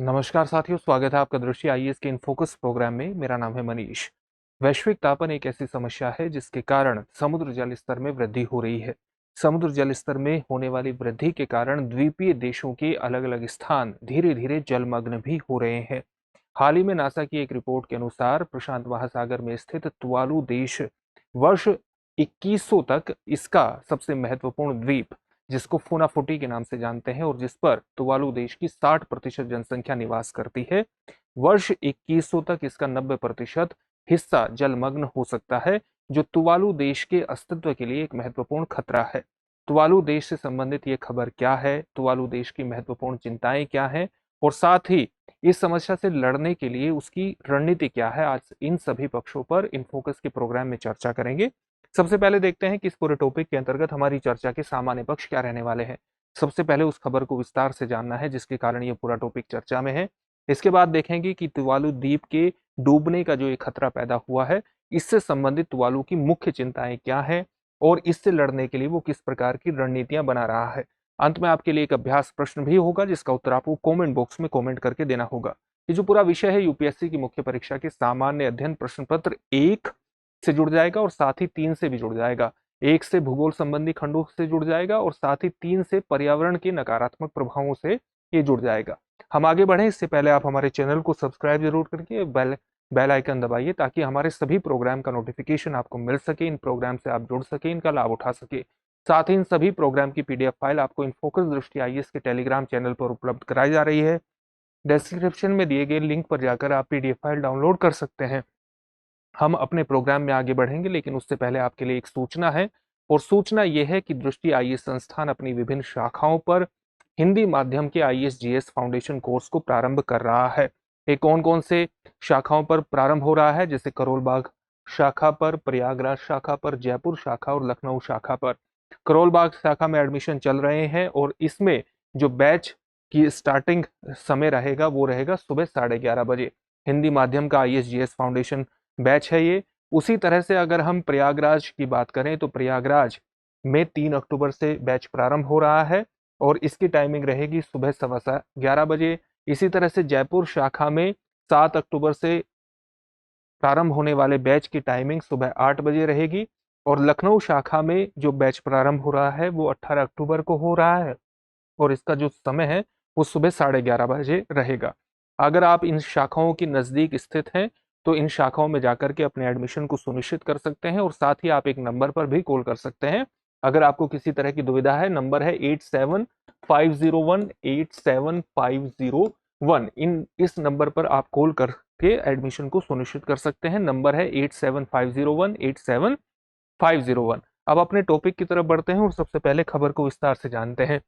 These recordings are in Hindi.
नमस्कार साथियों, स्वागत है आपका दृष्टि आईएएस के इन फोकस प्रोग्राम में। मेरा नाम है मनीष। वैश्विक तापन एक ऐसी समस्या है जिसके कारण समुद्र जल स्तर में वृद्धि हो रही है। समुद्र जल स्तर में होने वाली वृद्धि के कारण द्वीपीय देशों के अलग अलग स्थान धीरे धीरे जलमग्न भी हो रहे हैं। हाल ही में नासा की एक रिपोर्ट के अनुसार प्रशांत महासागर में स्थित तुवालू देश वर्ष 2100 तक इसका सबसे महत्वपूर्ण द्वीप, जिसको फूनाफुटी के नाम से जानते हैं और जिस पर तुवालू देश की 60% जनसंख्या निवास करती है, वर्ष 2100 तक इसका 90% हिस्सा जलमग्न हो सकता है, जो तुवालू देश के अस्तित्व के लिए एक महत्वपूर्ण खतरा है। तुवालू देश से संबंधित ये खबर क्या है, तुवालू देश की महत्वपूर्ण चिंताएं क्या हैं और साथ ही इस समस्या से लड़ने के लिए उसकी रणनीति क्या है, आज इन सभी पक्षों पर इन फोकस के प्रोग्राम में चर्चा करेंगे। सबसे पहले देखते हैं कि इस पूरे टॉपिक के अंतर्गत हमारी चर्चा के सामान्य पक्ष क्या रहने वाले हैं। सबसे पहले उस खबर को विस्तार से जानना है जिसके कारण ये पूरा टॉपिक चर्चा में है। इसके बाद देखेंगे कि तुवालू द्वीप के डूबने का जो एक खतरा पैदा हुआ है, इससे संबंधित तुवालू की मुख्य चिंताएं क्या हैं और इससे लड़ने के लिए वो किस प्रकार की रणनीतियां बना रहा है। अंत में आपके लिए एक अभ्यास प्रश्न भी होगा जिसका उत्तर आपको कॉमेंट बॉक्स में कॉमेंट करके देना होगा। ये जो पूरा विषय है यूपीएससी की मुख्य परीक्षा के सामान्य अध्ययन प्रश्न पत्र 1 से जुड़ जाएगा और साथ ही 3 से भी जुड़ जाएगा। 1 से भूगोल संबंधी खंडों से जुड़ जाएगा और साथ ही 3 से पर्यावरण के नकारात्मक प्रभावों से ये जुड़ जाएगा। हम आगे बढ़े इससे पहले आप हमारे चैनल को सब्सक्राइब जरूर करके बेल आइकन दबाइए ताकि हमारे सभी प्रोग्राम का नोटिफिकेशन आपको मिल सके, इन प्रोग्राम से आप जुड़ सके, इनका लाभ उठा सके। साथ ही इन सभी प्रोग्राम की पीडीएफ फाइल आपको इन फोकस दृष्टि आईएएस के टेलीग्राम चैनल पर उपलब्ध कराई जा रही है। डिस्क्रिप्शन में दिए गए लिंक पर जाकर आप पीडीएफ फाइल डाउनलोड कर सकते हैं। हम अपने प्रोग्राम में आगे बढ़ेंगे, लेकिन उससे पहले आपके लिए एक सूचना है और सूचना यह है कि दृष्टि आईएएस संस्थान अपनी विभिन्न शाखाओं पर हिंदी माध्यम के आईएएस जीएस फाउंडेशन कोर्स को प्रारंभ कर रहा है। ये कौन कौन से शाखाओं पर प्रारंभ हो रहा है, जैसे करोल बाग शाखा पर, प्रयागराज शाखा पर, जयपुर शाखा और लखनऊ शाखा पर। करोल बाग शाखा में एडमिशन चल रहे हैं और इसमें जो बैच की स्टार्टिंग समय रहेगा वो रहेगा सुबह 11:30 बजे। हिंदी माध्यम का आईएएस जीएस फाउंडेशन बैच है ये। उसी तरह से अगर हम प्रयागराज की बात करें तो प्रयागराज में 3 अक्टूबर से बैच प्रारंभ हो रहा है और इसकी टाइमिंग रहेगी सुबह 11:15 बजे। इसी तरह से जयपुर शाखा में 7 अक्टूबर से प्रारंभ होने वाले बैच की टाइमिंग सुबह 8 बजे रहेगी और लखनऊ शाखा में जो बैच प्रारंभ हो रहा है वो 18 अक्टूबर को हो रहा है और इसका जो समय है वो सुबह 11:30 बजे रहेगा। अगर आप इन शाखाओं के नज़दीक स्थित हैं तो इन शाखाओं में जाकर के अपने एडमिशन को सुनिश्चित कर सकते हैं और साथ ही आप एक नंबर पर भी कॉल कर सकते हैं अगर आपको किसी तरह की दुविधा है। नंबर है 8750187501। इस नंबर पर आप कॉल करके एडमिशन को सुनिश्चित कर सकते हैं। नंबर है 8750187501। अब अपने टॉपिक की तरफ बढ़ते हैं और सबसे पहले खबर को विस्तार से जानते हैं।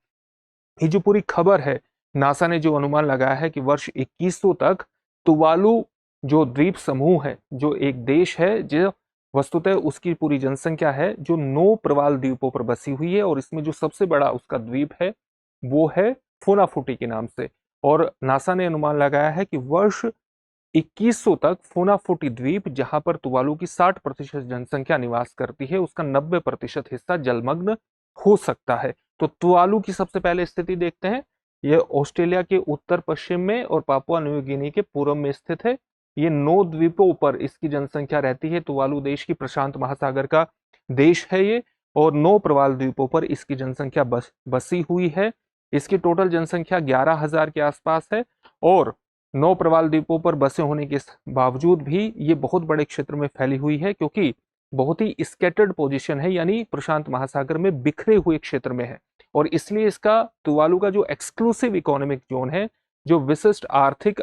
ये जो पूरी खबर है, नासा ने जो अनुमान लगाया है कि वर्ष 2100 तक तुवालू जो द्वीप समूह है, जो एक देश है, जो वस्तुतः उसकी पूरी जनसंख्या है जो 9 प्रवाल द्वीपों पर बसी हुई है और इसमें जो सबसे बड़ा उसका द्वीप है वो है फूनाफुटी के नाम से। और नासा ने अनुमान लगाया है कि वर्ष 2100 तक फूनाफुटी द्वीप, जहां पर तुवालू की 60% जनसंख्या निवास करती है, उसका 90% हिस्सा जलमग्न हो सकता है। तो तुवालू की सबसे पहले स्थिति देखते हैं। यह ऑस्ट्रेलिया के उत्तर पश्चिम में और पापुआ न्यू गिनी के पूर्व में स्थित है। ये 9 द्वीपों पर इसकी जनसंख्या रहती है। तुवालू देश की प्रशांत महासागर का देश है ये और 9 प्रवाल द्वीपों पर इसकी जनसंख्या बसी हुई है। इसकी टोटल जनसंख्या 11,000 के आसपास है और 9 प्रवाल द्वीपों पर बसे होने के बावजूद भी ये बहुत बड़े क्षेत्र में फैली हुई है, क्योंकि बहुत ही स्कैटर्ड पोजीशन है, यानी प्रशांत महासागर में बिखरे हुए क्षेत्र में है। और इसलिए इसका तुवालू का जो एक्सक्लूसिव इकोनॉमिक जोन है, जो विशिष्ट आर्थिक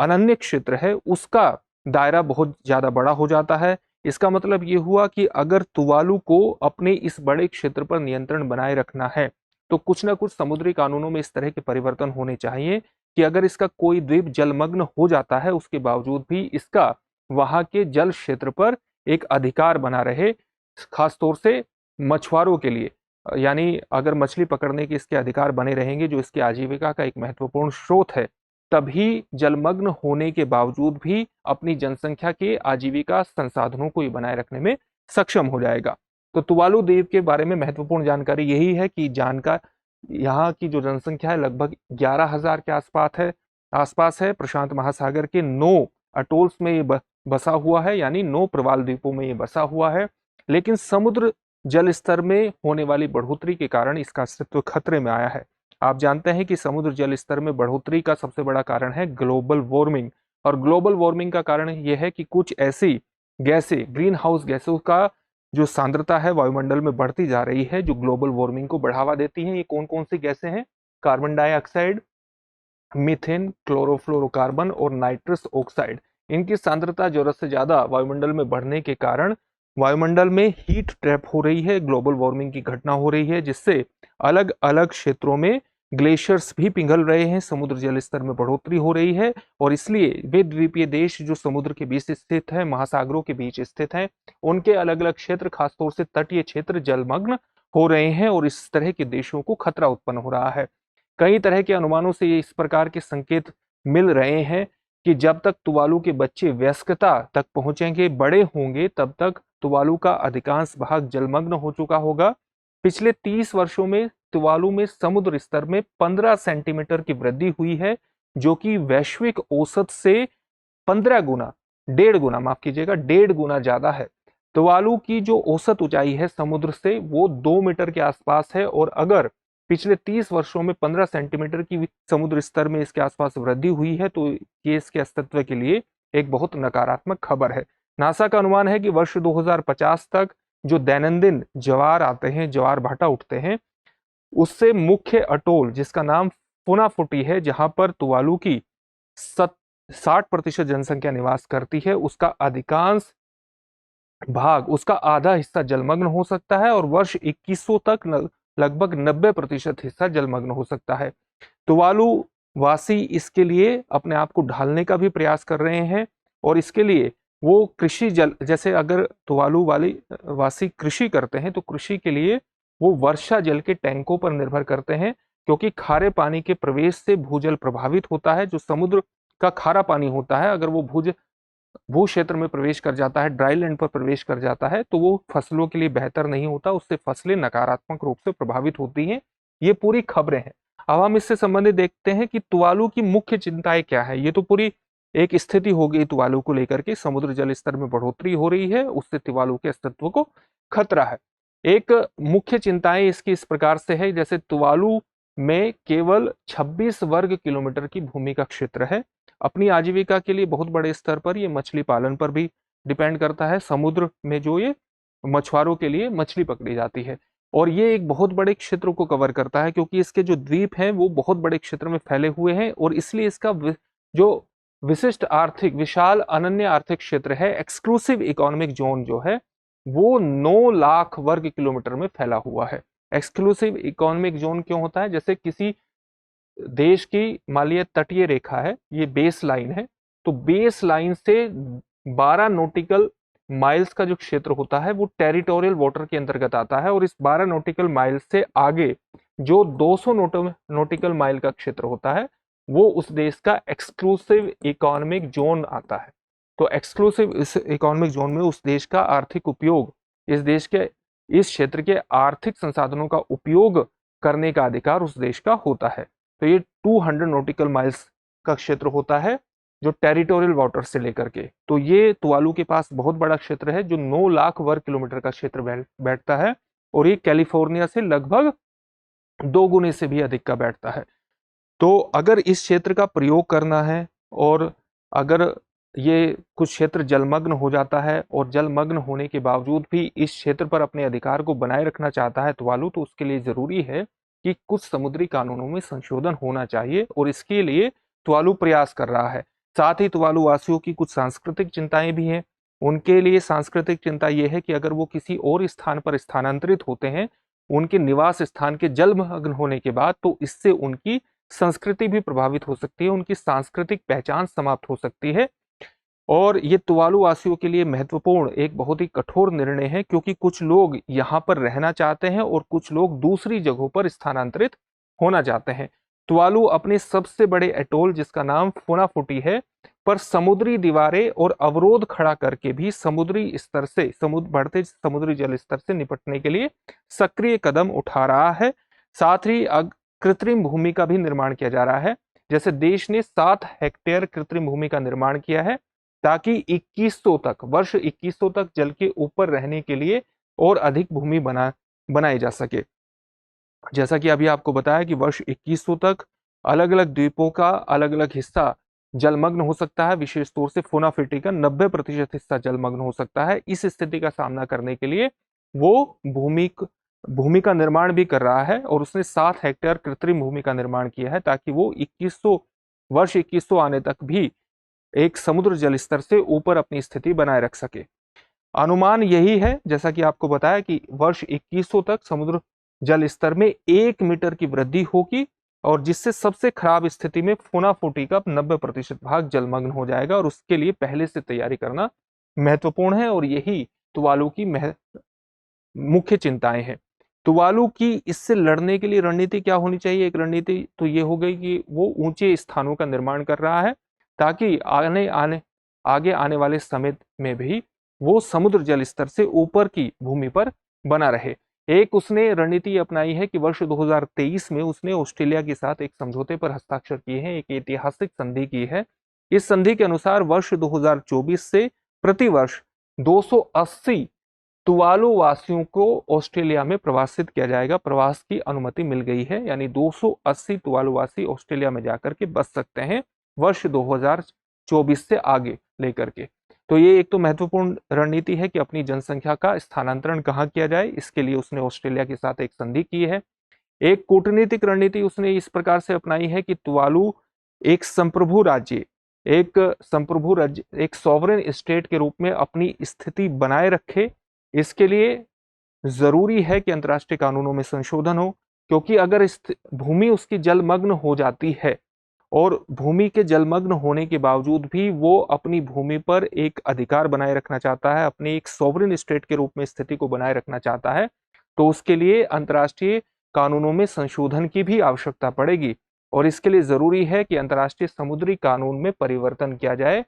अनन्य क्षेत्र है, उसका दायरा बहुत ज्यादा बड़ा हो जाता है। इसका मतलब ये हुआ कि अगर तुवालू को अपने इस बड़े क्षेत्र पर नियंत्रण बनाए रखना है तो कुछ ना कुछ समुद्री कानूनों में इस तरह के परिवर्तन होने चाहिए कि अगर इसका कोई द्वीप जलमग्न हो जाता है उसके बावजूद भी इसका वहां के जल क्षेत्र पर एक अधिकार बना रहे, खासतौर से मछुआरों के लिए। यानी अगर मछली पकड़ने के इसके अधिकार बने रहेंगे, जो इसकी आजीविका का एक महत्वपूर्ण स्रोत है, तभी जलमग्न होने के बावजूद भी अपनी जनसंख्या के आजीविका संसाधनों को ये बनाए रखने में सक्षम हो जाएगा। तो तुवालू द्वीप के बारे में महत्वपूर्ण जानकारी यही है कि यहाँ की जो जनसंख्या है लगभग 11,000 के आसपास है आसपास है, प्रशांत महासागर के 9 अटोल्स में ये बसा हुआ है, यानी 9 प्रवाल द्वीपों में ये बसा हुआ है। लेकिन समुद्र जल स्तर में होने वाली बढ़ोतरी के कारण इसका अस्तित्व खतरे में आया है। आप जानते हैं कि समुद्र जल स्तर में बढ़ोतरी का सबसे बड़ा कारण है ग्लोबल वार्मिंग, और ग्लोबल वार्मिंग का कारण यह है कि कुछ ऐसी गैसें, ग्रीन हाउस गैसों का जो सांद्रता है वायुमंडल में बढ़ती जा रही है, जो ग्लोबल वार्मिंग को बढ़ावा देती हैं। ये कौन कौन सी गैसें हैं? कार्बन डाइऑक्साइड, मीथेन, क्लोरोफ्लोरोकार्बन और नाइट्रस ऑक्साइड। इनकी सांद्रता जरूरत से ज्यादा वायुमंडल में बढ़ने के कारण वायुमंडल में हीट ट्रैप हो रही है, ग्लोबल वार्मिंग की घटना हो रही है, जिससे अलग अलग क्षेत्रों में ग्लेशियर्स भी पिघल रहे हैं, समुद्र जल स्तर में बढ़ोतरी हो रही है। और इसलिए वे द्वीपीय देश जो समुद्र के बीच स्थित है, महासागरों के बीच स्थित हैं, उनके अलग अलग क्षेत्र, खासतौर से तटीय क्षेत्र जलमग्न हो रहे हैं और इस तरह के देशों को खतरा उत्पन्न हो रहा है। कई तरह के अनुमानों से ये इस प्रकार के संकेत मिल रहे हैं कि जब तक तुवालू के बच्चे वयस्कता तक पहुंचेंगे, बड़े होंगे, तब तक तुवालू का अधिकांश भाग जलमग्न हो चुका होगा। पिछले 30 वर्षों में तुवालू में समुद्र स्तर में 15 सेंटीमीटर की वृद्धि हुई है, जो कि वैश्विक औसत से 15 गुना, 1.5 गुना, माफ कीजिएगा, 1.5 गुना ज्यादा है। तुवालू की जो औसत ऊंचाई है समुद्र से वो 2 मीटर के आसपास है, और अगर पिछले 30 वर्षों में 15 सेंटीमीटर की समुद्र स्तर में इसके आसपास वृद्धि हुई है, तो ये इसके अस्तित्व के लिए एक बहुत नकारात्मक खबर है। नासा का अनुमान है कि वर्ष 2050 तक जो दैनंदिन ज्वार आते हैं, ज्वार भाटा उठते हैं, उससे मुख्य अटोल जिसका नाम फुनाफुटी है, जहां पर तुवालू की 60% जनसंख्या निवास करती है, उसका अधिकांश भाग, उसका आधा हिस्सा जलमग्न हो सकता है, और वर्ष 2100 तक लगभग 90% हिस्सा जलमग्न हो सकता है। तुवालू वासी इसके लिए अपने आप को ढालने का भी प्रयास कर रहे हैं, और इसके लिए वो कृषि जल, जैसे अगर तुवालू वासी कृषि करते हैं तो कृषि के लिए वो वर्षा जल के टैंकों पर निर्भर करते हैं, क्योंकि खारे पानी के प्रवेश से भूजल प्रभावित होता है। जो समुद्र का खारा पानी होता है, अगर वो भू क्षेत्र में प्रवेश कर जाता है, ड्राई लैंड पर प्रवेश कर जाता है, तो वो फसलों के लिए बेहतर नहीं होता, उससे फसलें नकारात्मक रूप से प्रभावित होती हैं। ये पूरी खबरें हैं। अब हम इससे संबंधित देखते हैं कि तुवालू की मुख्य चिंताएं क्या है। ये तो पूरी एक स्थिति हो गई तुवालू को लेकर के, समुद्र जल स्तर में बढ़ोतरी हो रही है, उससे तुवालू के अस्तित्व को खतरा है। एक मुख्य चिंताएं इसकी इस प्रकार से है, जैसे तुवालू में केवल 26 वर्ग किलोमीटर की भूमि का क्षेत्र है। अपनी आजीविका के लिए बहुत बड़े स्तर पर ये मछली पालन पर भी डिपेंड करता है। समुद्र में जो ये मछुआरों के लिए मछली पकड़ी जाती है, और ये एक बहुत बड़े क्षेत्र को कवर करता है, क्योंकि इसके जो द्वीप हैं वो बहुत बड़े क्षेत्र में फैले हुए हैं, और इसलिए इसका जो विशिष्ट आर्थिक, विशाल अनन्य आर्थिक क्षेत्र है, एक्सक्लूसिव इकोनॉमिक जोन जो है, वो 9 लाख वर्ग किलोमीटर में फैला हुआ है। एक्सक्लूसिव इकोनॉमिक जोन क्यों होता है? जैसे किसी देश की मान लिया तटीय रेखा है, ये बेस लाइन है, तो बेस लाइन से 12 नॉटिकल माइल्स का जो क्षेत्र होता है वो टेरिटोरियल वाटर के अंतर्गत आता है, और इस 12 नॉटिकल माइल से आगे जो 200 नॉटिकल माइल का क्षेत्र होता है वो उस देश का एक्सक्लूसिव इकोनॉमिक जोन आता है। तो एक्सक्लूसिव इस इकोनॉमिक जोन में उस देश का आर्थिक उपयोग, इस देश के इस क्षेत्र के आर्थिक संसाधनों का उपयोग करने का अधिकार उस देश का होता है। तो ये 200 नॉटिकल माइल्स का क्षेत्र होता है जो टेरिटोरियल वाटर से लेकर के। तो ये तुवालू के पास बहुत बड़ा क्षेत्र है, जो 9 लाख वर्ग किलोमीटर का क्षेत्र बैठता है, और ये कैलिफोर्निया से लगभग 2 गुने से भी अधिक का बैठता है। तो अगर इस क्षेत्र का प्रयोग करना है, और अगर ये कुछ क्षेत्र जलमग्न हो जाता है, और जलमग्न होने के बावजूद भी इस क्षेत्र पर अपने अधिकार को बनाए रखना चाहता है तुवालू, तो उसके लिए जरूरी है कि कुछ समुद्री कानूनों में संशोधन होना चाहिए, और इसके लिए तुवालू प्रयास कर रहा है। साथ ही तुवालू वासियों की कुछ सांस्कृतिक चिंताएं भी हैं। उनके लिए सांस्कृतिक चिंता यह है कि अगर वो किसी और स्थान पर स्थानांतरित होते हैं, उनके निवास स्थान के जलमग्न होने के बाद, तो इससे उनकी संस्कृति भी प्रभावित हो सकती है, उनकी सांस्कृतिक पहचान समाप्त हो सकती है। और ये तुवालू वासियों के लिए महत्वपूर्ण एक बहुत ही कठोर निर्णय है, क्योंकि कुछ लोग यहाँ पर रहना चाहते हैं और कुछ लोग दूसरी जगहों पर स्थानांतरित होना चाहते हैं। तुवालू अपने सबसे बड़े एटोल जिसका नाम फुनाफुटी है पर समुद्री दीवारें और अवरोध खड़ा करके भी समुद्री स्तर से, बढ़ते समुद्री जल स्तर से निपटने के लिए सक्रिय कदम उठा रहा है। साथ ही कृत्रिम भूमि का भी निर्माण किया जा रहा है, जैसे देश ने 7 हेक्टेयर कृत्रिम भूमि का निर्माण किया है ताकि 2100 तक, वर्ष 2100 तक जल के ऊपर रहने के लिए और अधिक भूमि बनाई जा सके। जैसा कि अभी आपको बताया कि वर्ष 2100 तक अलग अलग द्वीपों का अलग अलग हिस्सा जलमग्न हो सकता है, विशेष तौर से फूनाफिटी का 90% हिस्सा जलमग्न हो सकता है। इस स्थिति का सामना करने के लिए वो भूमि का निर्माण भी कर रहा है और उसने 7 हेक्टेयर कृत्रिम भूमि का निर्माण किया है ताकि वो 2100 वर्ष 2100 आने तक भी एक समुद्र जल स्तर से ऊपर अपनी स्थिति बनाए रख सके। अनुमान यही है, जैसा कि आपको बताया, कि वर्ष 2100 तक समुद्र जल स्तर में 1 मीटर की वृद्धि होगी और जिससे सबसे खराब स्थिति में फूनाफूटी का 90% भाग जलमग्न हो जाएगा और उसके लिए पहले से तैयारी करना महत्वपूर्ण है और यही तुवालू की मुख्य चिंताएं हैं। तुवालू की इससे लड़ने के लिए रणनीति क्या होनी चाहिए? एक रणनीति तो ये हो गई कि वो ऊंचे स्थानों का निर्माण कर रहा है ताकि आगे आने वाले समय में भी वो समुद्र जल स्तर से ऊपर की भूमि पर बना रहे। एक उसने रणनीति अपनाई है कि वर्ष 2023 में उसने ऑस्ट्रेलिया के साथ एक समझौते पर हस्ताक्षर किए हैं, एक ऐतिहासिक संधि की है। इस संधि के अनुसार वर्ष 2024 से प्रति वर्ष 280 तुवालू वासियों को ऑस्ट्रेलिया में प्रवासित किया जाएगा। प्रवास की अनुमति मिल गई है, यानी 280 तुवालू वासी ऑस्ट्रेलिया में जाकर के बस सकते हैं वर्ष 2024 से आगे लेकर के। तो ये एक तो महत्वपूर्ण रणनीति है कि अपनी जनसंख्या का स्थानांतरण कहाँ किया जाए, इसके लिए उसने ऑस्ट्रेलिया के साथ एक संधि की है। एक कूटनीतिक रणनीति उसने इस प्रकार से अपनाई है कि तुवालू एक संप्रभु राज्य, एक सॉवरेन स्टेट के रूप में अपनी स्थिति बनाए रखे। इसके लिए जरूरी है कि अंतर्राष्ट्रीय कानूनों में संशोधन हो, क्योंकि अगर भूमि उसकी जलमग्न हो जाती है और भूमि के जलमग्न होने के बावजूद भी वो अपनी भूमि पर एक अधिकार बनाए रखना चाहता है, अपने एक सॉवरेन स्टेट के रूप में स्थिति को बनाए रखना चाहता है, तो उसके लिए अंतर्राष्ट्रीय कानूनों में संशोधन की भी आवश्यकता पड़ेगी और इसके लिए जरूरी है कि अंतर्राष्ट्रीय समुद्री कानून में परिवर्तन किया जाए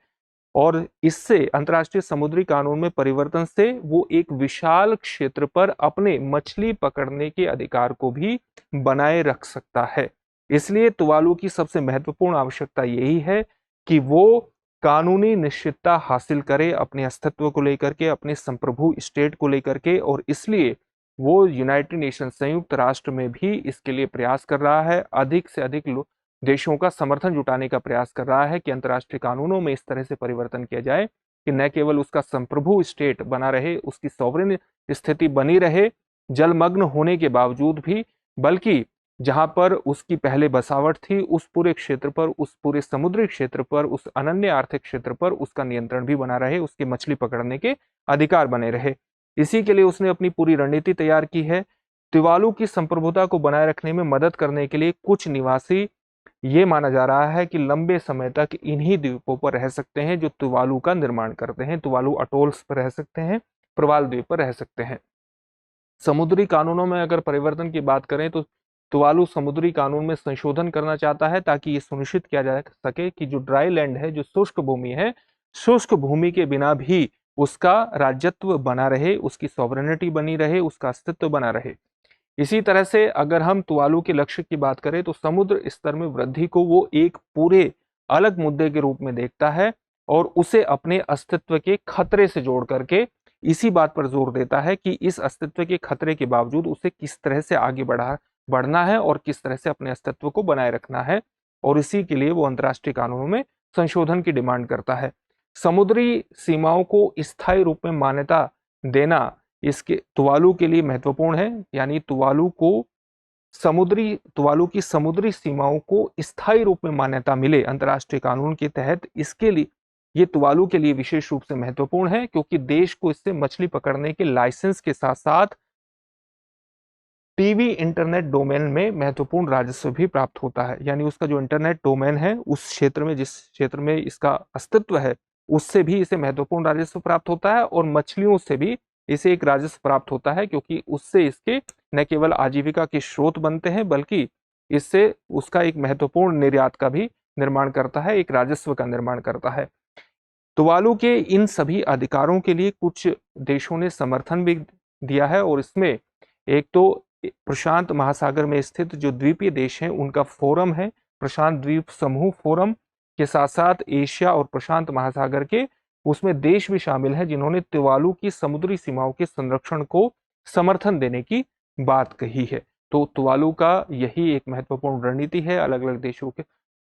और इससे अंतर्राष्ट्रीय समुद्री कानून में परिवर्तन से वो एक विशाल क्षेत्र पर अपने मछली पकड़ने के अधिकार को भी बनाए रख सकता है। इसलिए तुवालू की सबसे महत्वपूर्ण आवश्यकता यही है कि वो कानूनी निश्चितता हासिल करे अपने अस्तित्व को लेकर के, अपने संप्रभु स्टेट को लेकर के, और इसलिए वो यूनाइटेड नेशन संयुक्त राष्ट्र में भी इसके लिए प्रयास कर रहा है, अधिक से अधिक देशों का समर्थन जुटाने का प्रयास कर रहा है कि अंतर्राष्ट्रीय कानूनों में इस तरह से परिवर्तन किया जाए कि न केवल उसका संप्रभु स्टेट बना रहे, उसकी सॉवरेन स्थिति बनी रहे जलमग्न होने के बावजूद भी, बल्कि जहां पर उसकी पहले बसावट थी उस पूरे क्षेत्र पर, उस पूरे समुद्री क्षेत्र पर, उस अनन्य आर्थिक क्षेत्र पर उसका नियंत्रण भी बना रहे, उसके मछली पकड़ने के अधिकार बने रहे। इसी के लिए उसने अपनी पूरी रणनीति तैयार की है। तुवालू की संप्रभुता को बनाए रखने में मदद करने के लिए कुछ निवासी, ये माना जा रहा है कि लंबे समय तक इन्हीं द्वीपों पर रह सकते हैं जो तुवालू का निर्माण करते हैं। तुवालू अटोल्स पर रह सकते हैं, प्रवाल द्वीप पर रह सकते हैं। समुद्री कानूनों में अगर परिवर्तन की बात करें तो तुवालू समुद्री कानून में संशोधन करना चाहता है ताकि ये सुनिश्चित किया जा सके कि जो ड्राई लैंड है, जो शुष्क भूमि है, शुष्क भूमि के बिना भी उसका राज्यत्व बना रहे, उसकी सॉवरेनिटी बनी रहे, उसका अस्तित्व बना रहे। इसी तरह से अगर हम तुवालू के लक्ष्य की बात करें तो समुद्र स्तर में वृद्धि को वो एक पूरे अलग मुद्दे के रूप में देखता है और उसे अपने अस्तित्व के खतरे से जोड़ करके इसी बात पर जोर देता है कि इस अस्तित्व के खतरे के बावजूद उसे किस तरह से आगे बढ़ना है और किस तरह से अपने अस्तित्व को बनाए रखना है, और इसी के लिए वो अंतर्राष्ट्रीय कानूनों में संशोधन की डिमांड करता है। समुद्री सीमाओं को स्थायी रूप में मान्यता देना इसके तुवालू के लिए महत्वपूर्ण है, यानी तुवालू की समुद्री सीमाओं को स्थायी रूप में मान्यता मिले अंतर्राष्ट्रीय कानून के तहत। इसके लिए ये तुवालू के लिए विशेष रूप से महत्वपूर्ण है क्योंकि देश को इससे मछली पकड़ने के लाइसेंस के साथ साथ टीवी इंटरनेट डोमेन में महत्वपूर्ण राजस्व भी प्राप्त होता है। यानी उसका जो इंटरनेट डोमेन है उस क्षेत्र में, जिस क्षेत्र में इसका अस्तित्व है, उससे भी इसे महत्वपूर्ण राजस्व प्राप्त होता है और मछलियों से भी इसे एक राजस्व प्राप्त होता है क्योंकि उससे इसके न केवल आजीविका के स्रोत बनते हैं बल्कि इससे उसका एक महत्वपूर्ण निर्यात का भी निर्माण करता है, एक राजस्व का निर्माण करता है। तुवालू के इन सभी अधिकारों के लिए कुछ देशों ने समर्थन भी दिया है और इसमें एक तो प्रशांत महासागर में स्थित जो द्वीपीय देश हैं उनका फोरम है, प्रशांत द्वीप समूह फोरम के साथ साथ एशिया और प्रशांत महासागर के उसमें देश भी शामिल हैं जिन्होंने तुवालू की समुद्री सीमाओं के संरक्षण को समर्थन देने की बात कही है। तो तुवालू का यही एक महत्वपूर्ण रणनीति है, अलग अलग देशों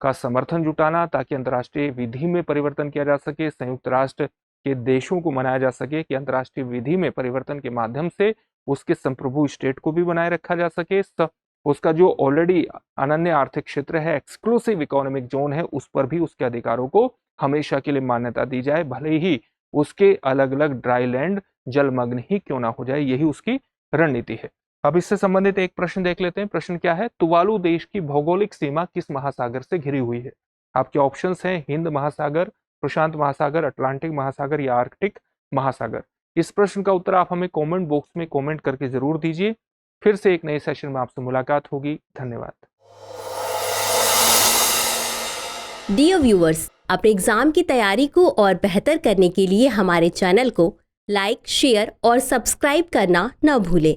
का समर्थन जुटाना ताकि अंतर्राष्ट्रीय विधि में परिवर्तन किया जा सके, संयुक्त राष्ट्र के देशों को मनाया जा सके कि अंतर्राष्ट्रीय विधि में परिवर्तन के माध्यम से उसके संप्रभु स्टेट को भी बनाए रखा जा सके, उसका जो ऑलरेडी अनन्य आर्थिक क्षेत्र है, एक्सक्लूसिव इकोनॉमिक जोन है, उस पर भी उसके अधिकारों को हमेशा के लिए मान्यता दी जाए, भले ही उसके अलग अलग ड्राई लैंड जलमग्न ही क्यों ना हो जाए। यही उसकी रणनीति है। अब इससे संबंधित एक प्रश्न देख लेते हैं। प्रश्न क्या है? तुवालू देश की भौगोलिक सीमा किस महासागर से घिरी हुई है? आपके ऑप्शंस हैं हिंद महासागर, प्रशांत महासागर, अटलांटिक महासागर या आर्कटिक महासागर। इस प्रश्न का उत्तर आप हमें कमेंट बॉक्स में कमेंट करके जरूर दीजिए। फिर से एक नए सेशन में आपसे मुलाकात होगी। धन्यवाद। डियर व्यूअर्स, अपने एग्जाम की तैयारी को और बेहतर करने के लिए हमारे चैनल को लाइक, शेयर और सब्सक्राइब करना न भूलें।